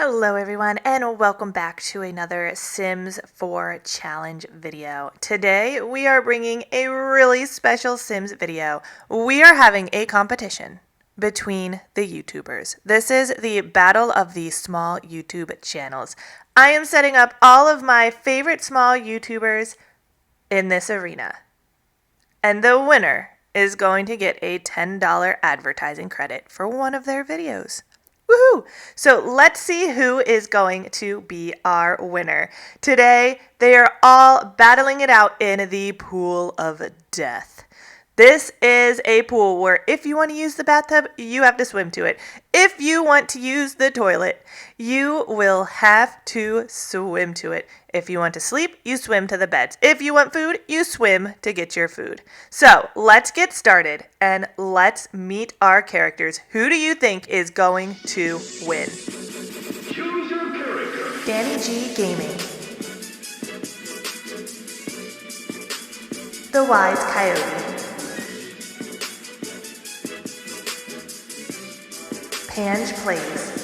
Hello everyone and welcome back to another Sims 4 challenge video. Today we are bringing a really special Sims video. We are having a competition between the YouTubers. This is the battle of the small YouTube channels. I am setting up all of my favorite small YouTubers in this arena. And the winner is going to get a $10 advertising credit for one of their videos. Woohoo! So let's see who is going to be our winner. Today, they are all battling it out in the pool of death. This is a pool where if you want to use the bathtub, you have to swim to it. If you want to use the toilet, you will have to swim to it. If you want to sleep, you swim to the beds. If you want food, you swim to get your food. So let's get started and let's meet our characters. Who do you think is going to win? Choose your character. Danny G Gaming. The Wise Coyote. Pange Plays.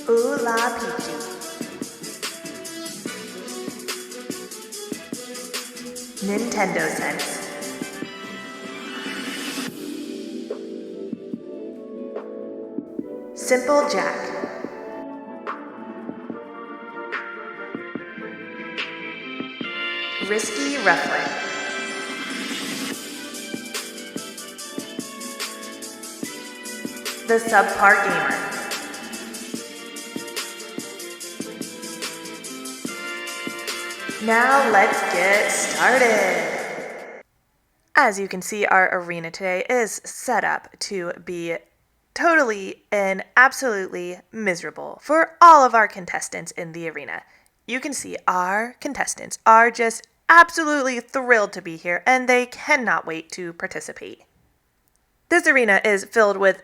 Ooh La Peachy. Nintendo Sense. Simple Jack. Risky Ruffler. The Subpar Gamer. Now let's get started. As you can see, our arena today is set up to be totally and absolutely miserable for all of our contestants in the arena. You can see our contestants are just absolutely thrilled to be here and they cannot wait to participate. This arena is filled with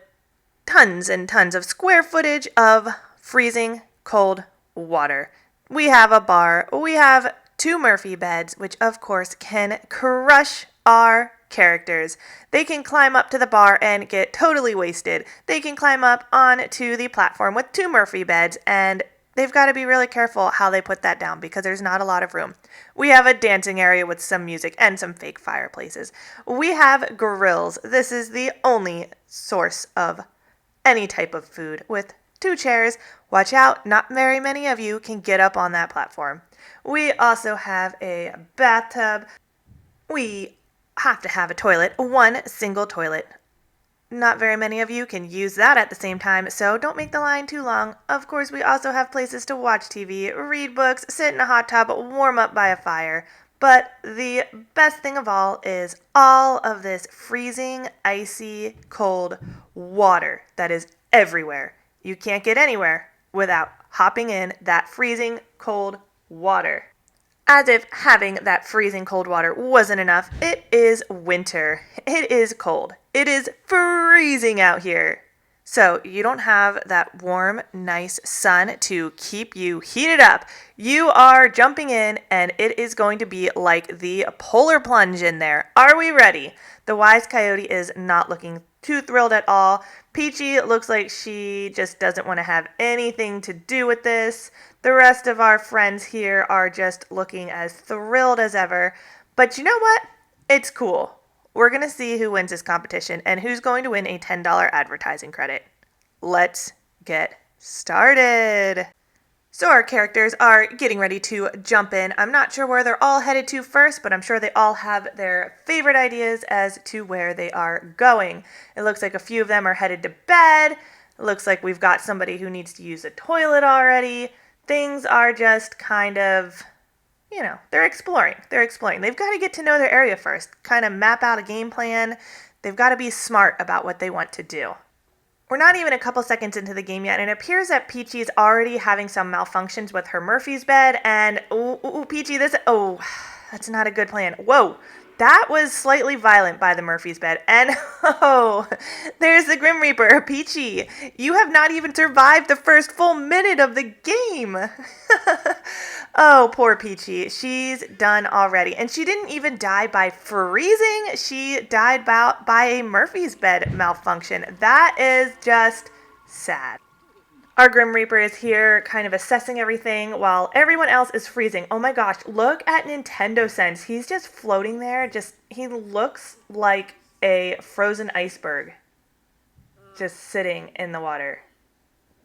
tons and tons of square footage of freezing cold water. We have a bar, we have 2 Murphy beds, which of course can crush our characters. They can climb up to the bar and get totally wasted. They can climb up onto the platform with 2 Murphy beds, and they've got to be really careful how they put that down because there's not a lot of room. We have a dancing area with some music and some fake fireplaces. We have grills. This is the only source of any type of food with 2 chairs. Watch out, not very many of you can get up on that platform. We also have a bathtub. We have to have a toilet, 1 single toilet. Not very many of you can use that at the same time, so don't make the line too long. Of course, we also have places to watch TV, read books, sit in a hot tub, warm up by a fire. But the best thing of all is all of this freezing, icy, cold water that is everywhere. You can't get anywhere without hopping in that freezing, cold water. As if having that freezing cold water wasn't enough, it is winter. It is cold. It is freezing out here. So you don't have that warm, nice sun to keep you heated up. You are jumping in and it is going to be like the polar plunge in there. Are we ready? The Wise Coyote is not looking too thrilled at all. Peachy looks like she just doesn't want to have anything to do with this. The rest of our friends here are just looking as thrilled as ever. But you know what? It's cool. We're going to see who wins this competition and who's going to win a $10 advertising credit. Let's get started. So our characters are getting ready to jump in. I'm not sure where they're all headed to first, but I'm sure they all have their favorite ideas as to where they are going. It looks like a few of them are headed to bed. It looks like we've got somebody who needs to use a toilet already. Things are just kind of, they're exploring. They've got to get to know their area first, kind of map out a game plan. They've got to be smart about what they want to do. We're not even a couple seconds into the game yet, and it appears that Peachy is already having some malfunctions with her Murphy's bed, and Peachy, that's not a good plan. Whoa, that was slightly violent by the Murphy's bed, and there's the Grim Reaper. Peachy, you have not even survived the first full minute of the game. Oh, poor Peachy. She's done already. And she didn't even die by freezing. She died by a Murphy's bed malfunction. That is just sad. Our Grim Reaper is here kind of assessing everything while everyone else is freezing. Oh my gosh, look at Nintendo Sense. He's just floating there. He looks like a frozen iceberg just sitting in the water.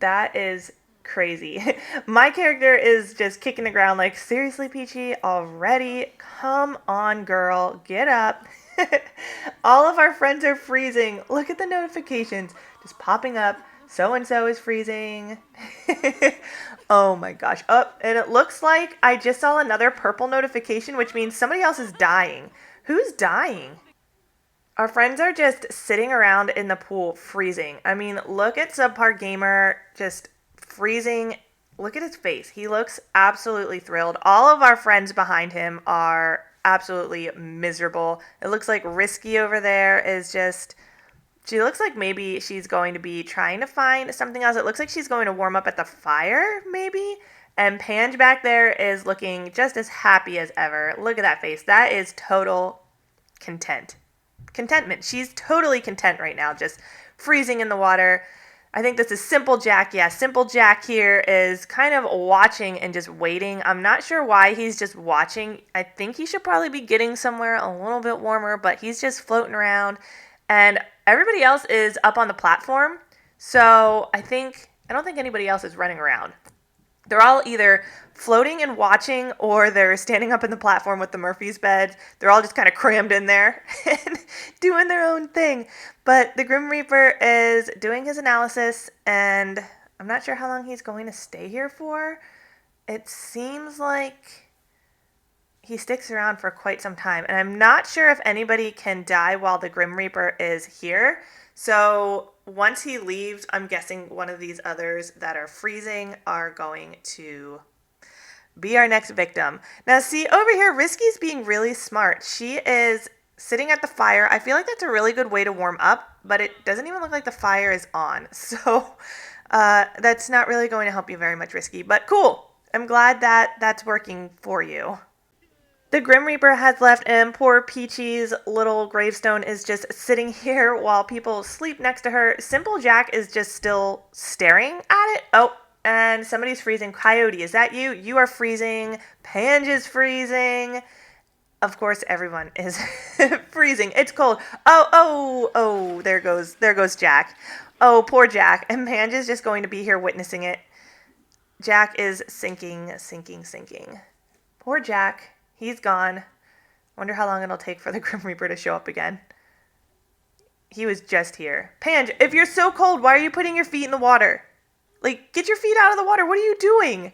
That is crazy. My character is just kicking the ground like, seriously, Peachy, already? Come on, girl, get up. All of our friends are freezing. Look at the notifications just popping up. So-and-so is freezing. Oh my gosh. Oh, and it looks like I just saw another purple notification, which means somebody else is dying. Who's dying? Our friends are just sitting around in the pool freezing. I mean, look at Subpar Gamer just freezing. Look at his face. He looks absolutely thrilled. All of our friends behind him are absolutely miserable. It looks like Risky over there is just... She looks like maybe she's going to be trying to find something else. It looks like she's going to warm up at the fire, maybe. And Pange back there is looking just as happy as ever. Look at that face. That is total contentment. She's totally content right now, just freezing in the water. I think this is Simple Jack. Yeah, Simple Jack here is kind of watching and just waiting. I'm not sure why he's just watching. I think he should probably be getting somewhere a little bit warmer, but he's just floating around. And everybody else is up on the platform. So I don't think anybody else is running around. They're all either floating and watching, or they're standing up in the platform with the Murphy's bed. They're all just kind of crammed in there and doing their own thing. But the Grim Reaper is doing his analysis, and I'm not sure how long he's going to stay here for. It seems like he sticks around for quite some time. And I'm not sure if anybody can die while the Grim Reaper is here. So once he leaves, I'm guessing one of these others that are freezing are going to be our next victim. Now, see, over here, Risky's being really smart. She is sitting at the fire. I feel like that's a really good way to warm up, but it doesn't even look like the fire is on. So that's not really going to help you very much, Risky. But cool. I'm glad that that's working for you. The Grim Reaper has left, and poor Peachy's little gravestone is just sitting here while people sleep next to her. Simple Jack is just still staring at it. Oh, and somebody's freezing. Coyote, is that you? You are freezing. Pange is freezing. Of course, everyone is freezing. It's cold. Oh, there goes Jack. Oh, poor Jack. And Pange is just going to be here witnessing it. Jack is sinking. Poor Jack. He's gone. Wonder how long it'll take for the Grim Reaper to show up again. He was just here. Pange, if you're so cold, why are you putting your feet in the water? Like, get your feet out of the water. What are you doing?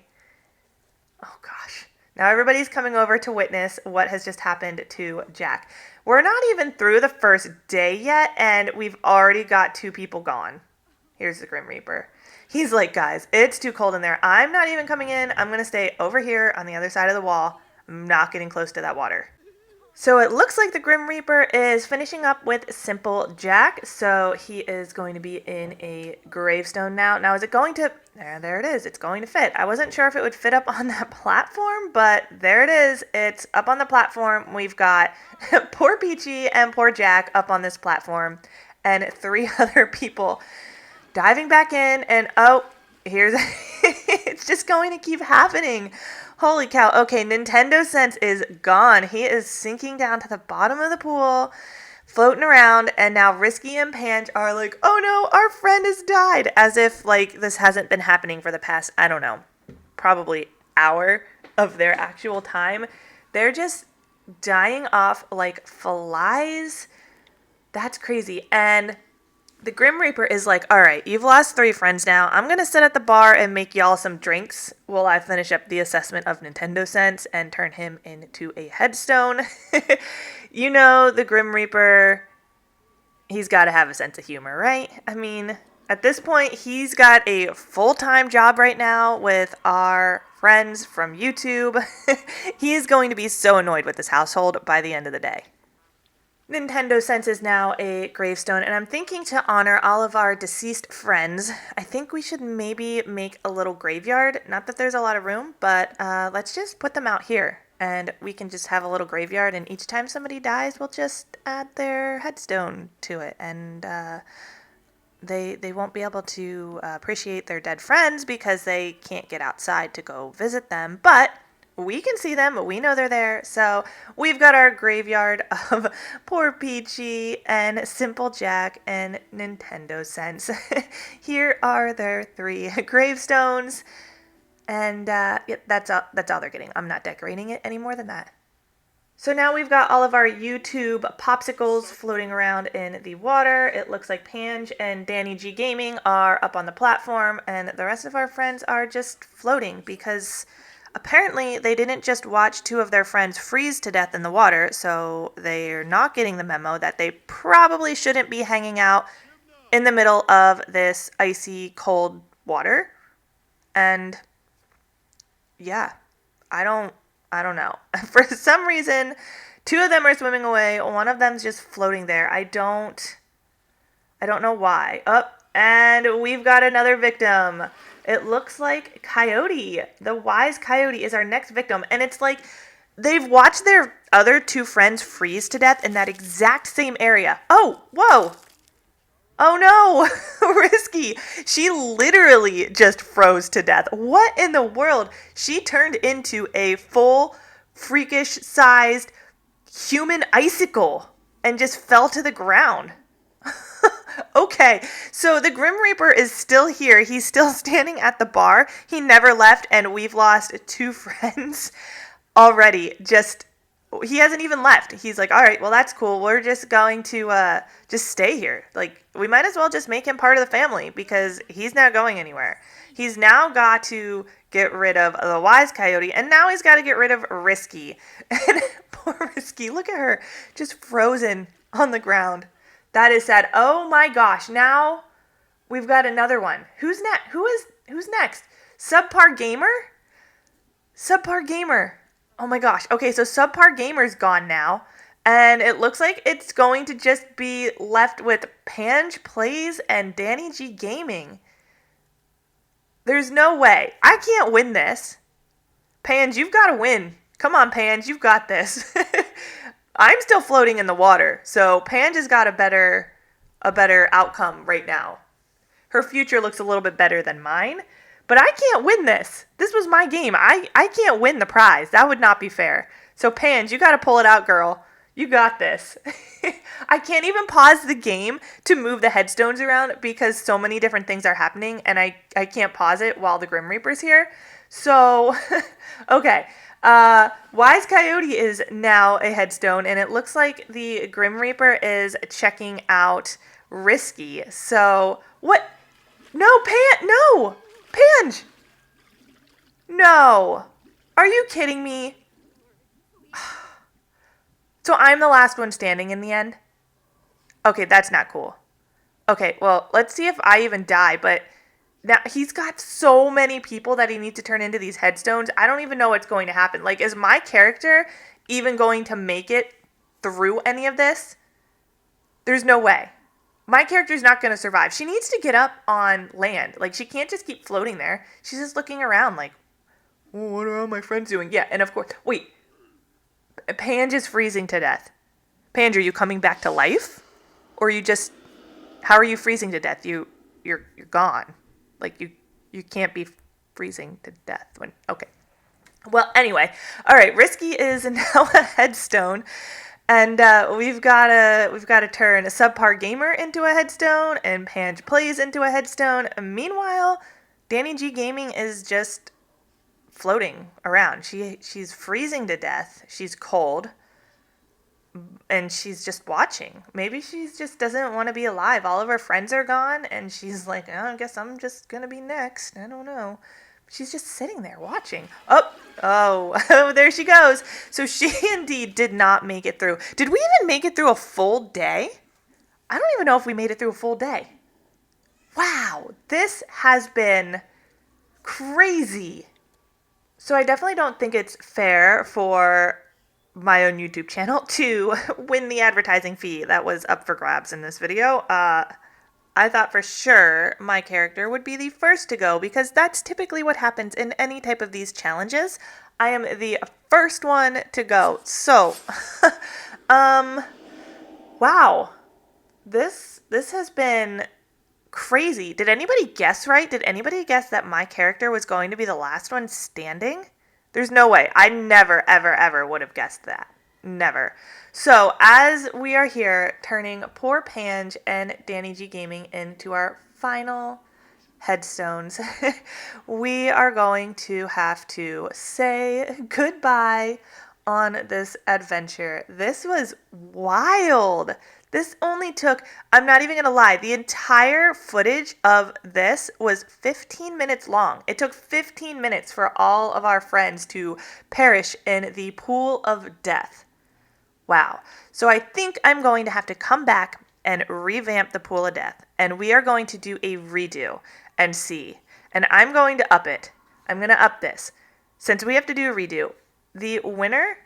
Oh, gosh. Now everybody's coming over to witness what has just happened to Jack. We're not even through the first day yet, and we've already got 2 people gone. Here's the Grim Reaper. He's like, guys, it's too cold in there. I'm not even coming in. I'm going to stay over here on the other side of the wall. I'm not getting close to that water. So it looks like the Grim Reaper is finishing up with Simple Jack. So he is going to be in a gravestone now. Now, is it going to... There it is. It's going to fit. I wasn't sure if it would fit up on that platform, but there it is. It's up on the platform. We've got poor Peachy and poor Jack up on this platform, and 3 other people diving back in. And oh, here's... it's just going to keep happening. Holy cow. Okay, Nintendo Sense is gone. He is sinking down to the bottom of the pool, floating around, and now Risky and Pange are like, oh no, our friend has died. As if, like, this hasn't been happening for the past, I don't know, probably hour of their actual time. They're just dying off like flies. That's crazy. And the Grim Reaper is like, all right, you've lost 3 friends now. I'm going to sit at the bar and make y'all some drinks while I finish up the assessment of Nintendo Sense and turn him into a headstone. You know, the Grim Reaper, he's got to have a sense of humor, right? I mean, at this point, he's got a full-time job right now with our friends from YouTube. He is going to be so annoyed with this household by the end of the day. Nintendo Sense is now a gravestone, and I'm thinking to honor all of our deceased friends, I think we should maybe make a little graveyard. Not that there's a lot of room, but let's just put them out here, and we can just have a little graveyard, and each time somebody dies, we'll just add their headstone to it, and they won't be able to appreciate their dead friends because they can't get outside to go visit them, but we can see them. We know they're there. So we've got our graveyard of Poor Peachy and Simple Jack and Nintendo Sense. Here are their 3 gravestones. And that's all they're getting. I'm not decorating it any more than that. So now we've got all of our YouTube popsicles floating around in the water. It looks like Pange and Danny G Gaming are up on the platform, and the rest of our friends are just floating because apparently they didn't just watch 2 of their friends freeze to death in the water, so they're not getting the memo that they probably shouldn't be hanging out in the middle of this icy cold water. And yeah, I don't know. For some reason, 2 of them are swimming away. One of them's just floating there. I don't know why. And we've got another victim. It looks like Coyote. The wise Coyote is our next victim. And it's like they've watched their other 2 friends freeze to death in that exact same area. Oh, whoa. Oh no, Risky. She literally just froze to death. What in the world? She turned into a full freakish sized human icicle and just fell to the ground. Okay, so the Grim Reaper is still here. He's still standing at the bar. He never left, and we've lost 2 friends already. He hasn't even left. He's like, all right, well, that's cool. We're just going to just stay here. Like, we might as well just make him part of the family because he's not going anywhere. He's now got to get rid of the wise Coyote, and now he's got to get rid of Risky. And poor Risky, look at her, just frozen on the ground. That is sad. Oh my gosh, now we've got another one. Who's next? Who's next? Subpar Gamer? Subpar Gamer. Oh my gosh. Okay, so Subpar Gamer's gone now. And it looks like it's going to just be left with Pange Plays and Danny G Gaming. There's no way. I can't win this. Pange, you've got to win. Come on, Pange, you've got this. I'm still floating in the water, so Pange has got a better outcome right now. Her future looks a little bit better than mine, but I can't win this. This was my game. I can't win the prize. That would not be fair. So Pange, you got to pull it out, girl. You got this. I can't even pause the game to move the headstones around because so many different things are happening, and I can't pause it while the Grim Reaper's here. So, okay. Wise Coyote is now a headstone, and it looks like the Grim Reaper is checking out Risky. So, what? No, Pange! No! Are you kidding me? So I'm the last one standing in the end? Okay, that's not cool. Okay, well, let's see if I even die, but now he's got so many people that he needs to turn into these headstones. I don't even know what's going to happen. Like, is my character even going to make it through any of this? There's no way. My character's not going to survive. She needs to get up on land. Like, she can't just keep floating there. She's just looking around like, oh, what are all my friends doing? Yeah, and of course, wait. Pange is freezing to death. Pange, are you coming back to life? Or are you just, how are you freezing to death? You're gone. Like, you can't be freezing to death when, okay. Well, anyway, all right, Risky is now a headstone, and we've got to turn a Subpar Gamer into a headstone, and Pange Plays into a headstone. Meanwhile, Danny G Gaming is just floating around. She's freezing to death. She's cold. And she's just watching. Maybe she just doesn't want to be alive. All of her friends are gone, and she's like, oh, I guess I'm just going to be next. I don't know. She's just sitting there watching. Oh, there she goes. So she indeed did not make it through. Did we even make it through a full day? I don't even know if we made it through a full day. Wow, this has been crazy. So I definitely don't think it's fair for my own YouTube channel to win the advertising fee that was up for grabs in this video. I thought for sure my character would be the first to go because that's typically what happens in any type of these challenges. I am the first one to go. So, wow. This has been crazy. Did anybody guess right? Did anybody guess that my character was going to be the last one standing? There's no way. I never, ever, ever would have guessed that. Never. So, as we are here turning poor Pange and Danny G Gaming into our final headstones, we are going to have to say goodbye on this adventure. This was wild. This only took, I'm not even going to lie, the entire footage of this was 15 minutes long. It took 15 minutes for all of our friends to perish in the pool of death. Wow. So I think I'm going to have to come back and revamp the pool of death. And we are going to do a redo and see. And I'm going to up it. I'm going to up this. Since we have to do a redo, the winner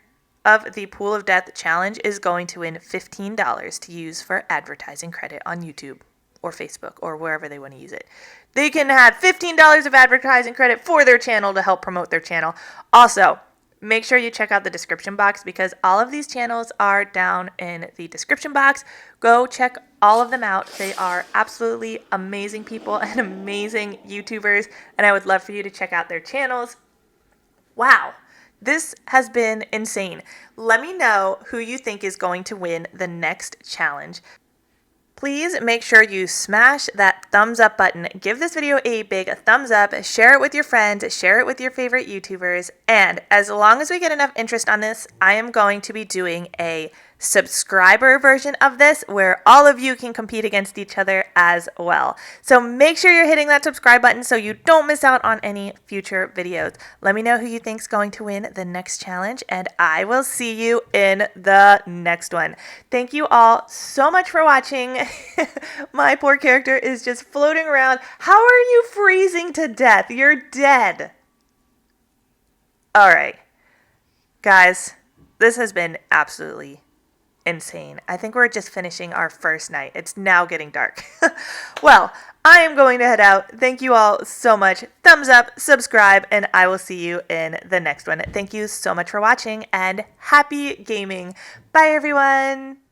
of the Pool of Death challenge is going to win $15 to use for advertising credit on YouTube or Facebook or wherever they want to use it. They can have $15 of advertising credit for their channel to help promote their channel. Also, make sure you check out the description box because all of these channels are down in the description box. Go check all of them out. They are absolutely amazing people and amazing YouTubers, and I would love for you to check out their channels. Wow. This has been insane. Let me know who you think is going to win the next challenge. Please make sure you smash that thumbs up button. Give this video a big thumbs up. Share it with your friends. Share it with your favorite YouTubers. And as long as we get enough interest on this, I am going to be doing a subscriber version of this where all of you can compete against each other as well. So make sure you're hitting that subscribe button so you don't miss out on any future videos. Let me know who you think is going to win the next challenge, and I will see you in the next one. Thank you all so much for watching. My poor character is just floating around. How are you freezing to death? You're dead. All right. Guys, this has been absolutely insane. I think we're just finishing our first night. It's now getting dark. Well, I am going to head out. Thank you all so much. Thumbs up, subscribe, and I will see you in the next one. Thank you so much for watching and happy gaming. Bye, everyone.